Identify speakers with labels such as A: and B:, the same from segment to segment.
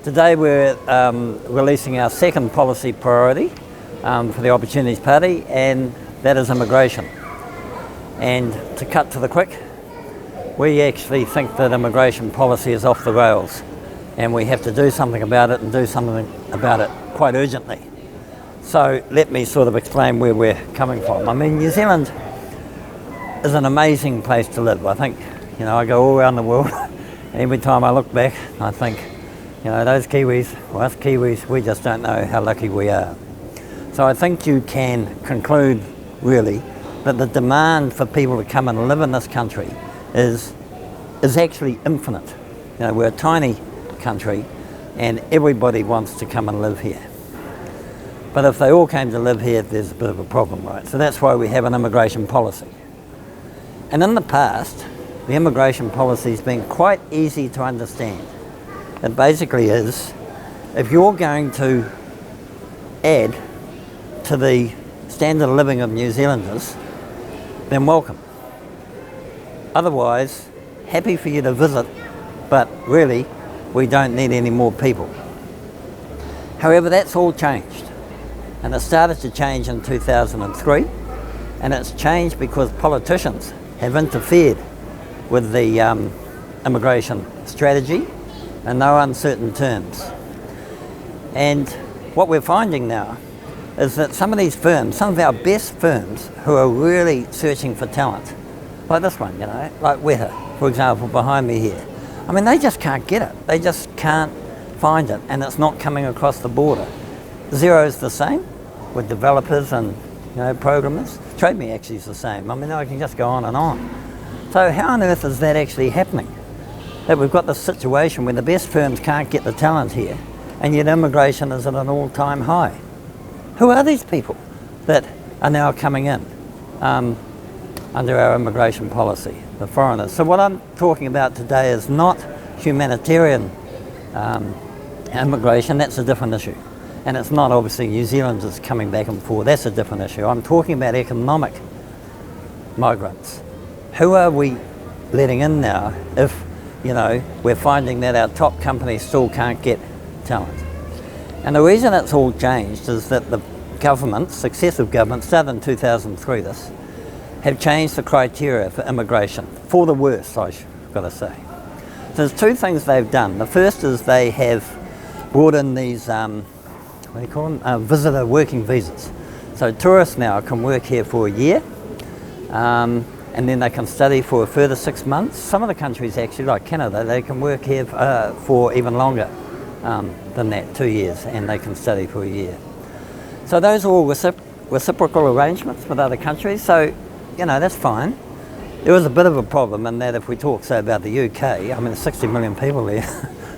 A: Today we're releasing our second policy priority for the Opportunities Party, and that is immigration. And to cut to the quick, we actually think that immigration policy is off the rails and we have to do something about it, and do something about it quite urgently. So let me sort of explain where we're coming from. I mean, New Zealand is an amazing place to live. I think, I go all around the world and every time I look back, I think, those Kiwis, well, us Kiwis, we just don't know how lucky we are. So I think you can conclude, really, that the demand for people to come and live in this country is actually infinite. We're a tiny country and everybody wants to come and live here. But if they all came to live here, there's a bit of a problem, right? So that's why we have an immigration policy. And in the past, the immigration policy has been quite easy to understand. It basically is, if you're going to add to the standard of living of New Zealanders, then welcome. Otherwise, happy for you to visit, but really, we don't need any more people. However, that's all changed. And it started to change in 2003, and it's changed because politicians have interfered with the immigration strategy in no uncertain terms. And what we're finding now is that some of these firms, some of our best firms who are really searching for talent, like this one, like Weta, for example, behind me here, I mean, they just can't get it. They just can't find it, and it's not coming across the border. Xero's the same with developers and programmers. Trade Me actually is the same. I mean, I can just go on and on. So how on earth is that actually happening? That we've got this situation where the best firms can't get the talent here, and yet immigration is at an all-time high. Who are these people that are now coming in under our immigration policy, the foreigners? So what I'm talking about today is not humanitarian immigration. That's a different issue. And it's not obviously New Zealanders coming back and forth. That's a different issue. I'm talking about economic migrants. Who are we letting in now if, we're finding that our top companies still can't get talent? And the reason it's all changed is that the governments, successive governments, started in 2003 this, have changed the criteria for immigration, for the worse, I've got to say. So there's two things they've done. The first is they have brought in these, what do you call them? Visitor working visas. So tourists now can work here for a year, and then they can study for a further 6 months. Some of the countries actually, like Canada, they can work here for even longer than that, 2 years, and they can study for a year. So those are all reciprocal arrangements with other countries, so, that's fine. There was a bit of a problem in that if we talk, say, about the UK, I mean, there's 60 million people there,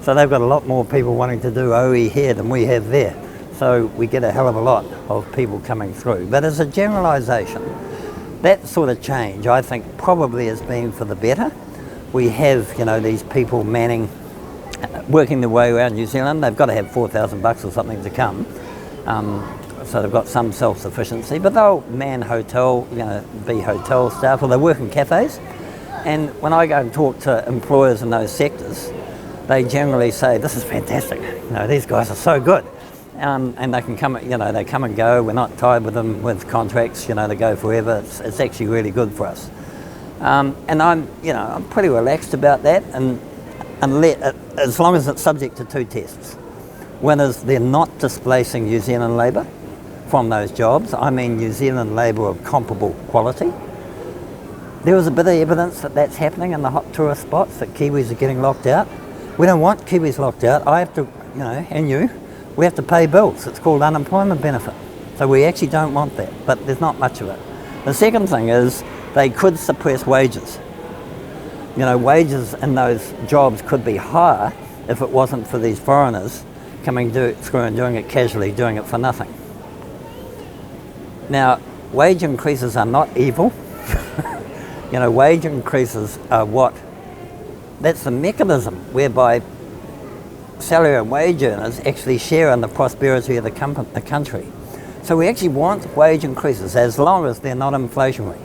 A: so they've got a lot more people wanting to do OE here than we have there. So we get a hell of a lot of people coming through. But as a generalisation, that sort of change, I think, probably has been for the better. We have, these people working their way around New Zealand. They've got to have $4,000 or something to come. So they've got some self-sufficiency, but they'll man hotel, be hotel staff, or they work in cafes. And when I go and talk to employers in those sectors, they generally say, this is fantastic. These guys are so good. And they can come, they come and go. We're not tied with them with contracts, they go forever. It's actually really good for us. And I'm pretty relaxed about that, and as long as it's subject to two tests. One is they're not displacing New Zealand labour from those jobs. I mean New Zealand labour of comparable quality. There was a bit of evidence that that's happening in the hot tourist spots, that Kiwis are getting locked out. We don't want Kiwis locked out. I have to, and you, we have to pay bills. It's called unemployment benefit. So we actually don't want that, but there's not much of it. The second thing is they could suppress wages. Wages in those jobs could be higher if it wasn't for these foreigners coming through and doing it casually, doing it for nothing. Now, wage increases are not evil. Wage increases are that's the mechanism whereby salary and wage earners actually share in the prosperity of the country. So we actually want wage increases as long as they're not inflationary.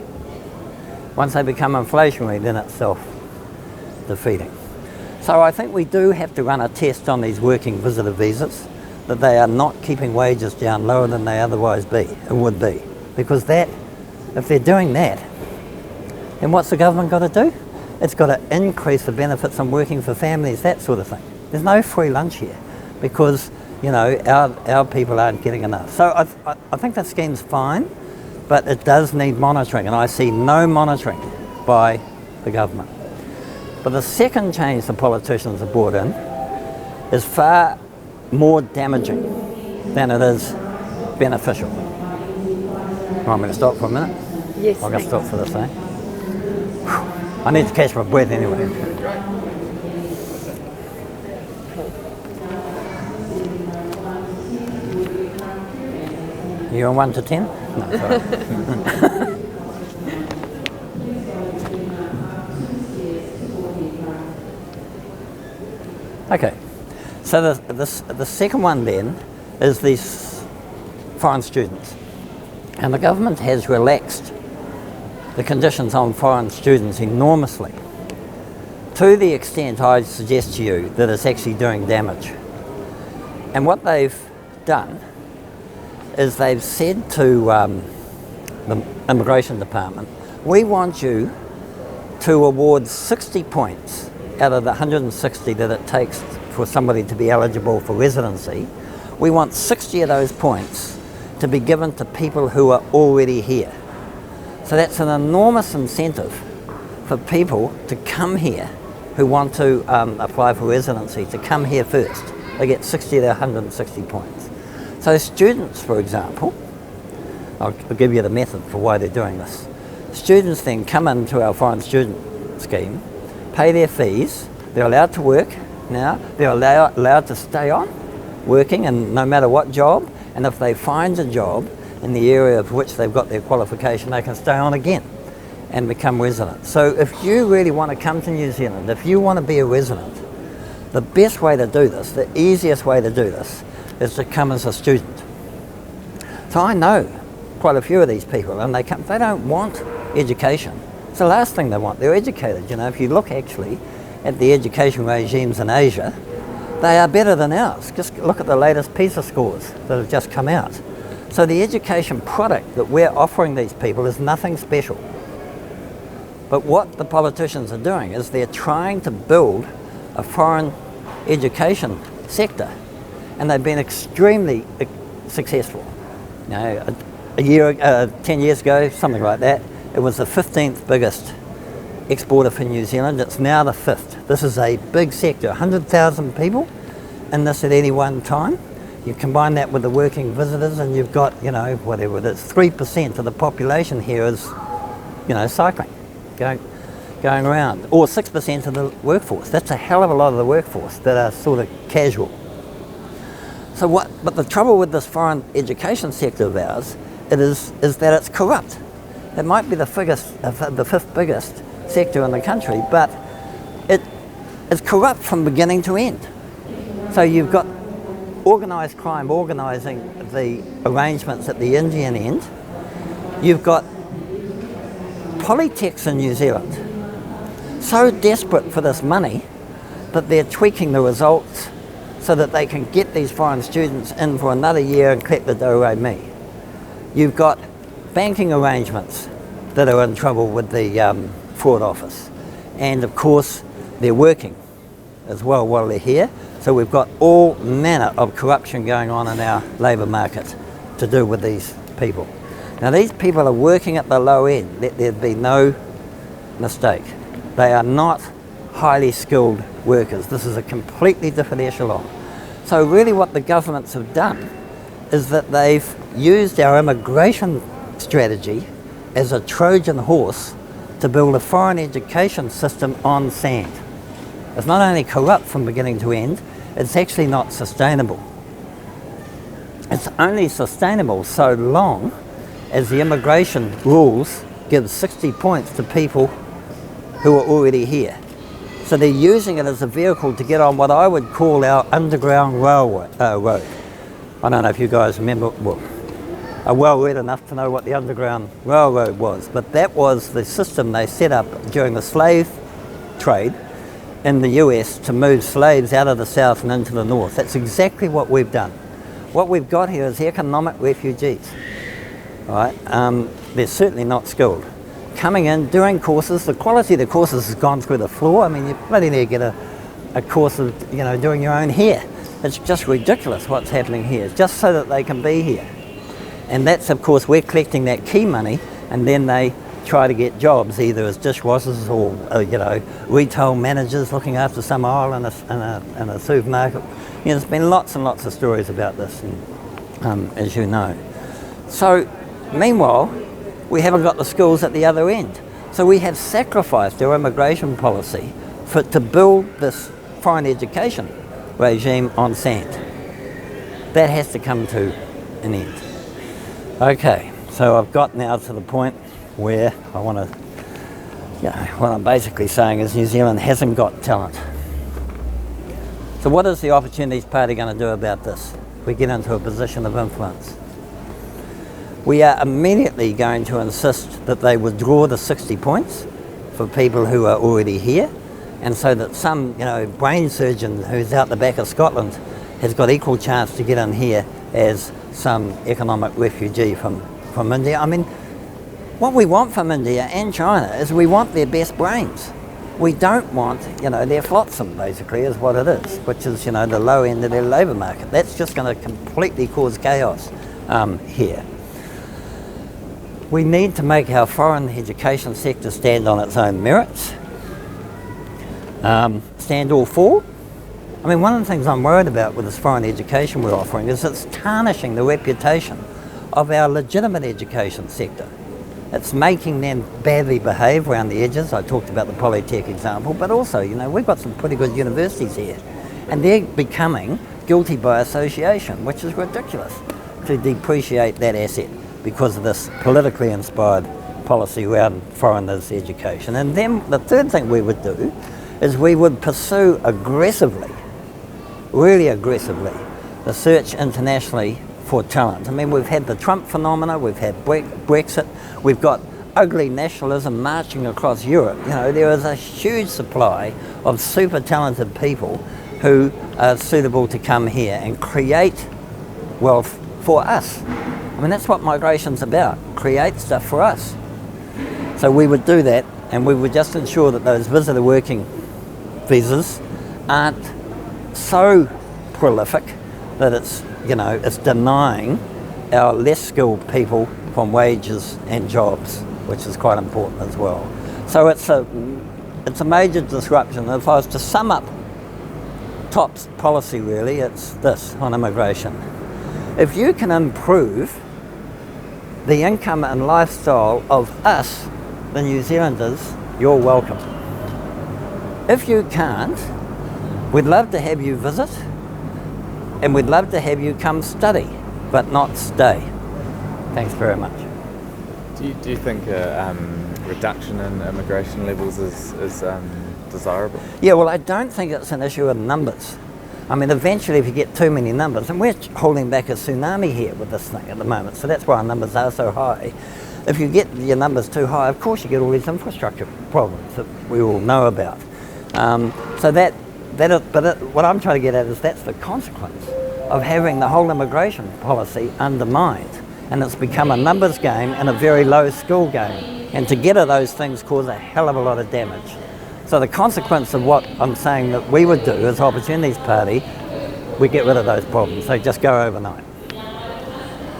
A: Once they become inflationary, then it's self-defeating. So I think we do have to run a test on these working visitor visas, that they are not keeping wages down lower than they otherwise would be. Because that, if they're doing that, then what's the government got to do? It's got to increase the benefits on working for families, that sort of thing. There's no free lunch here because, you know, our people aren't getting enough. So I think that scheme's fine, but it does need monitoring, and I see no monitoring by the government. But the second change the politicians have brought in is far more damaging than it is beneficial. I'm going to stop for a minute.
B: Yes.
A: I'm going to stop for this, eh? I need to catch my breath anyway. You on 1 to 10? No, sorry. Okay, so the second one then is these foreign students. And the government has relaxed the conditions on foreign students enormously, to the extent I suggest to you that it's actually doing damage. And what they've done is they've said to the Immigration Department, we want you to award 60 points out of the 160 that it takes for somebody to be eligible for residency. We want 60 of those points to be given to people who are already here. So that's an enormous incentive for people to come here who want to apply for residency, to come here first. They get 60 of their 160 points. So students, for example, I'll give you the method for why they're doing this. Students then come into our foreign student scheme, pay their fees, they're allowed to work now, they're allowed to stay on working, and no matter what job, and if they find a job in the area of which they've got their qualification, they can stay on again and become residents. So if you really want to come to New Zealand, if you want to be a resident, the best way to do this, the easiest way to do this, is to come as a student. So I know quite a few of these people, and they don't want education. It's the last thing they want. They're educated. You know, if you look actually at the education regimes in Asia, they are better than ours. Just look at the latest PISA scores that have just come out. So the education product that we're offering these people is nothing special. But what the politicians are doing is they're trying to build a foreign education sector, and they've been extremely successful. You know, 10 years ago, something like that, it was the 15th biggest exporter for New Zealand. It's now the 5th. This is a big sector, 100,000 people in this at any one time. You combine that with the working visitors, and you've got, you know, whatever it is, 3% of the population here is, you know, cycling, going around, or 6% of the workforce. That's a hell of a lot of the workforce that are sort of casual. So but the trouble with this foreign education sector of ours, is that it's corrupt. It might be the 5th biggest sector in the country, but it is corrupt from beginning to end. So you've got organised crime organising the arrangements at the Indian end. You've got polytechs in New Zealand so desperate for this money that they're tweaking the results so that they can get these foreign students in for another year and collect the do-re-mi. You've got banking arrangements that are in trouble with the fraud office. And of course, they're working as well while they're here. So we've got all manner of corruption going on in our labour market to do with these people. Now these people are working at the low end, let there be no mistake. They are not highly skilled workers. This is a completely different echelon. So really what the governments have done is that they've used our immigration strategy as a Trojan horse to build a foreign education system on sand. It's not only corrupt from beginning to end, it's actually not sustainable. It's only sustainable so long as the immigration rules give 60 points to people who are already here. So they're using it as a vehicle to get on what I would call our underground road. I don't know if you guys remember, well, are well read enough to know what the Underground Railroad was, but that was the system they set up during the slave trade in the US to move slaves out of the south and into the north. That's exactly what we've done. What we've got here is economic refugees, right? They're certainly not skilled. Coming in, doing courses, the quality of the courses has gone through the floor. I mean, you bloody near get a course of, doing your own hair. It's just ridiculous what's happening here, just so that they can be here. And that's, of course, we're collecting that key money, and then they try to get jobs either as dishwashers or retail managers looking after some aisle in a supermarket. There's been lots and lots of stories about this, and, as you know. So meanwhile, we haven't got the skills at the other end. So we have sacrificed our immigration policy to build this foreign education regime on sand. That has to come to an end. Okay, so I've got now to the point where I want to, what I'm basically saying is New Zealand hasn't got talent. So what is the Opportunities Party going to do about this? We get into a position of influence. We are immediately going to insist that they withdraw the 60 points for people who are already here, and so that some, brain surgeon who's out the back of Scotland has got equal chance to get in here as some economic refugee from India. I mean, what we want from India and China is we want their best brains. We don't want, their flotsam, basically, is what it is, which is, the low end of their labour market. That's just going to completely cause chaos here. We need to make our foreign education sector stand on its own merits, stand all for. I mean, one of the things I'm worried about with this foreign education we're offering is it's tarnishing the reputation of our legitimate education sector. It's making them badly behave around the edges. I talked about the Polytech example, but also, we've got some pretty good universities here, and they're becoming guilty by association, which is ridiculous to depreciate that asset because of this politically inspired policy around foreigners' education. And then the third thing we would do is we would pursue aggressively, really aggressively, the search internationally for talent. I mean, we've had the Trump phenomena, we've had Brexit, we've got ugly nationalism marching across Europe. There is a huge supply of super talented people who are suitable to come here and create wealth for us. I mean, that's what migration's about, create stuff for us. So we would do that, and we would just ensure that those visitor working visas aren't so prolific that it's denying our less skilled people from wages and jobs, which is quite important as well. So it's a major disruption. If I was to sum up TOP's policy, really, it's this on immigration. If you can improve the income and lifestyle of us, the New Zealanders, you're welcome. If you can't, we'd love to have you visit, and we'd love to have you come study, but not stay. Thanks very much.
B: Do you think a reduction in immigration levels is desirable?
A: Yeah, well, I don't think it's an issue of numbers. I mean, eventually if you get too many numbers, and we're holding back a tsunami here with this thing at the moment, so that's why our numbers are so high. If you get your numbers too high, of course you get all these infrastructure problems that we all know about. What I'm trying to get at is that's the consequence of having the whole immigration policy undermined. And it's become a numbers game and a very low skill game. And together those things cause a hell of a lot of damage. So the consequence of what I'm saying that we would do as Opportunities Party, we get rid of those problems. They just go overnight.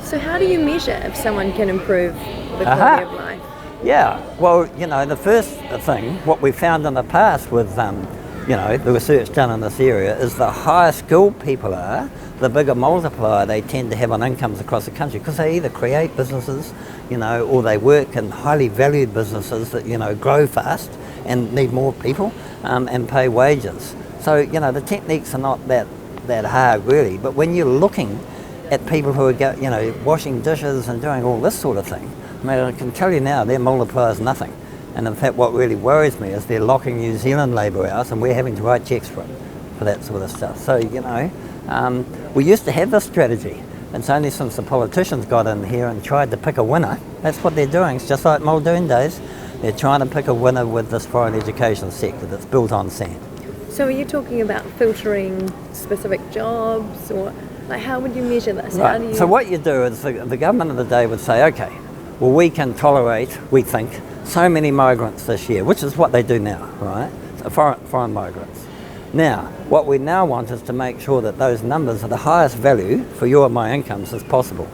C: So how do you measure if someone can improve the quality of life?
A: Yeah, well, the first thing, what we found in the past with, the research done in this area is the higher skilled people are, the bigger multiplier they tend to have on incomes across the country, because they either create businesses, or they work in highly valued businesses that, grow fast and need more people and pay wages. So, the techniques are not that hard really, but when you're looking at people who are, washing dishes and doing all this sort of thing, I mean, I can tell you now, their multiplier is nothing. And in fact, what really worries me is they're locking New Zealand labour out, and we're having to write cheques for that sort of stuff. So, we used to have this strategy. It's only since the politicians got in here and tried to pick a winner. That's what they're doing. It's just like Muldoon days. They're trying to pick a winner with this foreign education sector that's built on sand.
C: So are you talking about filtering specific jobs, or like how would you measure this? How do you...
A: So what you do is the government of the day would say, okay, well, we can tolerate, we think, so many migrants this year, which is what they do now, right? So foreign migrants. Now, what we now want is to make sure that those numbers are the highest value for your and my incomes as possible.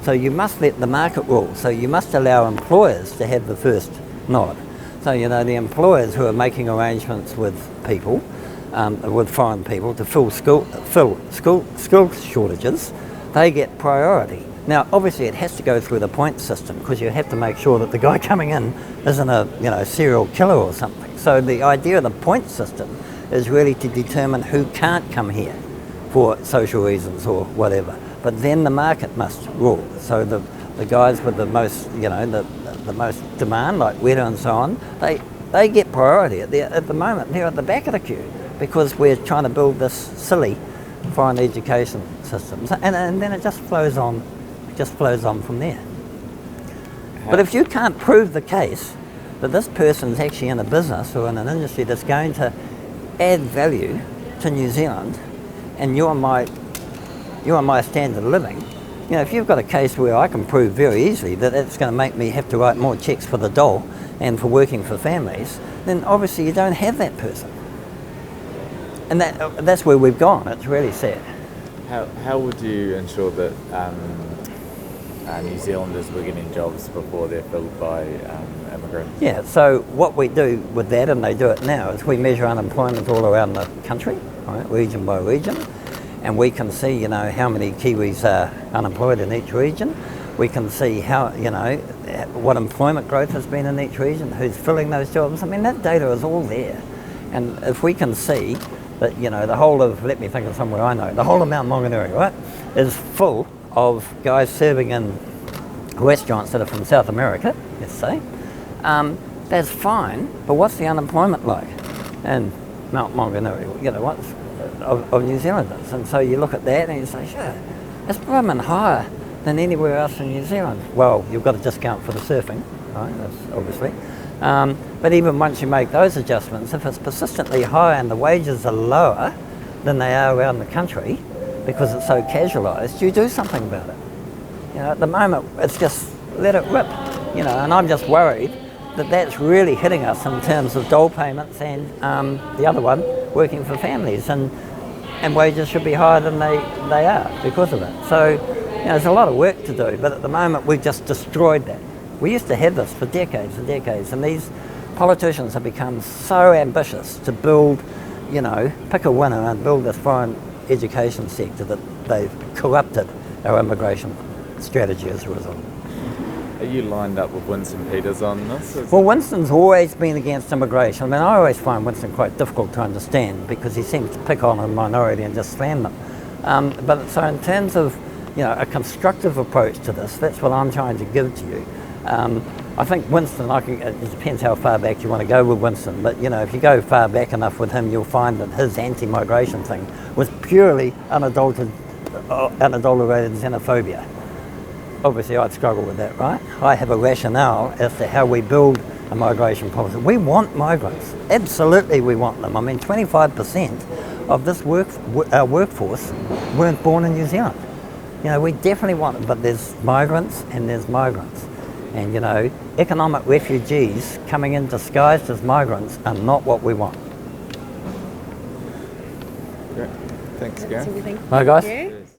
A: So you must let the market rule. So you must allow employers to have the first nod. So, you know, the employers who are making arrangements with people, with foreign people to fill skill shortages, they get priority. Now, obviously, it has to go through the point system because you have to make sure that the guy coming in isn't a serial killer or something. So the idea of the point system is really to determine who can't come here for social reasons or whatever. But then the market must rule. So the guys with the most, the most demand, like Weta and so on, they get priority. At the moment, they're at the back of the queue because we're trying to build this silly foreign education system. And then it just flows on from there. But if you can't prove the case that this person's actually in a business or in an industry that's going to add value to New Zealand and you and my standard of living, if you've got a case where I can prove very easily that it's going to make me have to write more checks for the dole and for working for families, then obviously you don't have that person. And that's where we've gone. It's really sad.
B: How would you ensure that New Zealanders were getting jobs before they're filled by immigrants?
A: Yeah, so what we do with that, and they do it now, is we measure unemployment all around the country, right, region by region, and we can see, how many Kiwis are unemployed in each region. We can see how, what employment growth has been in each region, who's filling those jobs. I mean, that data is all there. And if we can see that, the whole of, let me think of somewhere I know, the whole of Mount Maunganui, right, is full of guys serving in restaurants that are from South America, let's say, that's fine, but what's the unemployment like in Mount Maunganui, what's of New Zealanders? And so you look at that and you say, sure, it's probably higher than anywhere else in New Zealand. Well, you've got to discount for the surfing, right, that's obviously. But even once you make those adjustments, if it's persistently high and the wages are lower than they are around the country because it's so casualised, you do something about it. At the moment, it's just let it rip, and I'm just worried that that's really hitting us in terms of dole payments and the other one, working for families, and wages should be higher than they are because of it. So, there's a lot of work to do, but at the moment we've just destroyed that. We used to have this for decades and decades, and these politicians have become so ambitious to build, pick a winner and build this foreign education sector that they've corrupted our immigration strategy as a result.
B: Are you lined up with Winston Peters on this?
A: Well, Winston's always been against immigration. I mean, I always find Winston quite difficult to understand because he seems to pick on a minority and just slam them. But so in terms of, a constructive approach to this, that's what I'm trying to give to you. I think Winston, it depends how far back you want to go with Winston, but if you go far back enough with him, you'll find that his anti-migration thing was purely unadulterated xenophobia. Obviously, I'd struggle with that, right? I have a rationale as to how we build a migration policy. We want migrants. Absolutely, we want them. I mean, 25% of this workforce weren't born in New Zealand. We definitely want them, but there's migrants and there's migrants. And, economic refugees coming in disguised as migrants are not what we want.
B: Great. Thanks, Gareth.
C: That's everything.
A: Bye, guys.
C: Thank you.
B: Cheers.